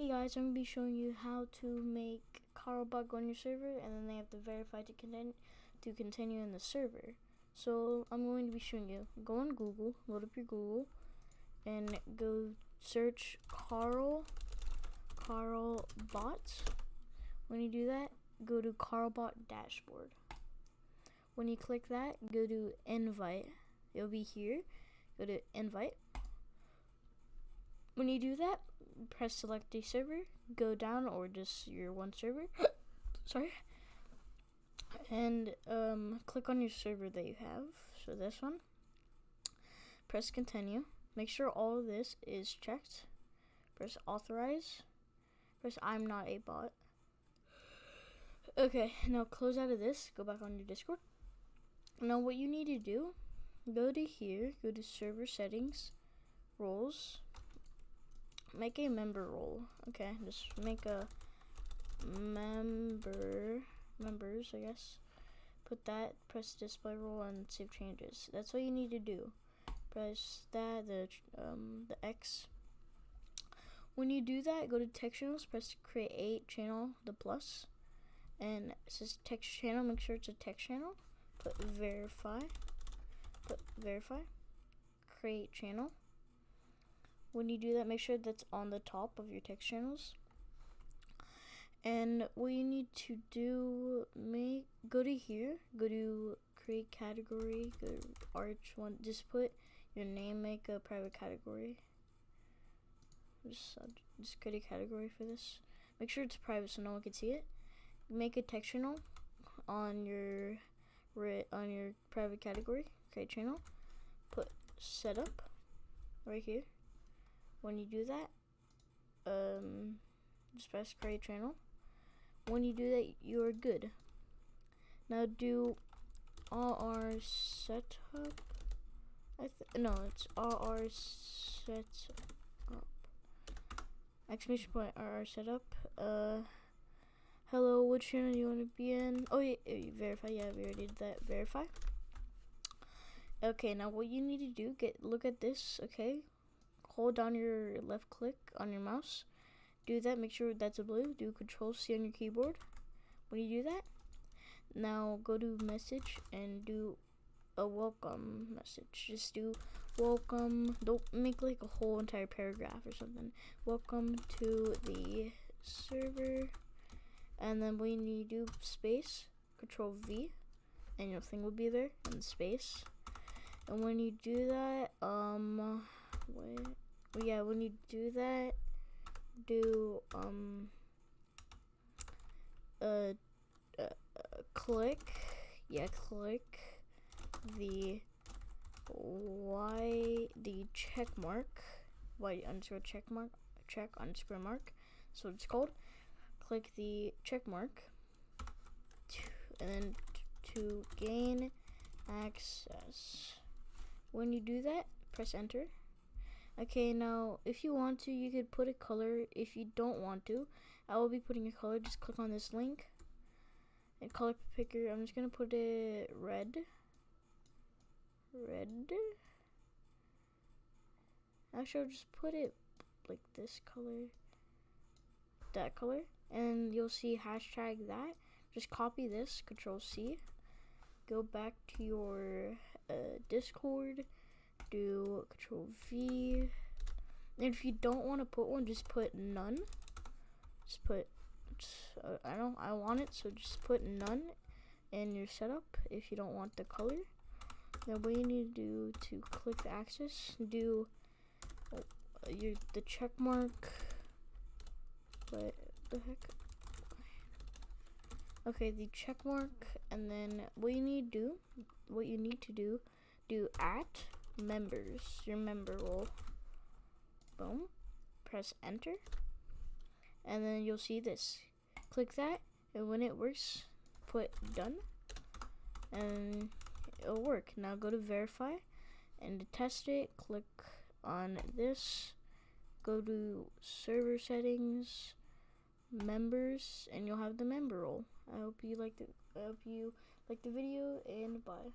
Hey guys, I'm going to be showing you how to make Carlbot go on your server, and then they have to verify to continue in the server. So I'm going to be showing you. Go on Google, load up your Google, and go search Carlbot. When you do that, go to Carlbot dashboard. When you click that, go to invite. It'll be here. Go to invite. When you do that, press select a server, go down, or just your one server. Sorry. And click on your server that you have. So this one. Press continue. Make sure all of this is checked. Press authorize. Press I'm not a bot. Okay, now close out of this. Go back on your Discord. Now what you need to do, go to here, go to server settings, roles. Make a member role. Okay, just make a members, I guess. Put that, press display role, and save changes. That's all you need to do. Press that, the X. When you do that, go to text channels, press create channel, the plus, and it says text channel. Make sure it's a text channel. Put verify. Create channel. When you do that, make sure that's on the top of your text channels. And what you need to do, go to here, go to create category, go to arch one, just put your name, make a private category. Just create a category for this. Make sure it's private so no one can see it. Make a text channel on your private category, create channel. Put setup right here. When you do that, just press create channel. When you do that, you are good. Now do RR setup. No, it's RR setup. Exclamation point RR setup. Hello, which channel do you want to be in? Oh yeah, verify. Yeah, we already did that. Verify. Okay, now what you need to do, look at this. Okay. Hold down your left click on your mouse. Do that, make sure that's a blue. Do Control C on your keyboard. When you do that, now go to message and do a welcome message. Just do welcome. Don't make like a whole entire paragraph or something. Welcome to the server. And then when you do space, Control V, and your thing will be there, and space. And when you do that, when you do that, do click the check mark, check underscore mark, so it's called. Click the check mark, and then to gain access. When you do that, press enter. Okay, now if you want to, you could put a color. If you don't want to, I will be putting a color. Just click on this link and color picker. I'm just gonna put it red. Actually, I'll just put it like this color, that color, and you'll see hashtag that. Just copy this, Control C. Go back to your Discord. Do Control V, and if you don't want to put one, just put none. Just put I want it, so just put none in your setup if you don't want the color. Then what you need to do to click the access, do the check mark. What the heck? Okay, the check mark, and then what you need to do, do at members, your member role. Boom. Press enter, and then you'll see this. Click that, and when it works, put done, and it'll work. Now go to verify, and to test it, click on this. Go to server settings, members, and you'll have the member role. I hope you liked the video, and bye.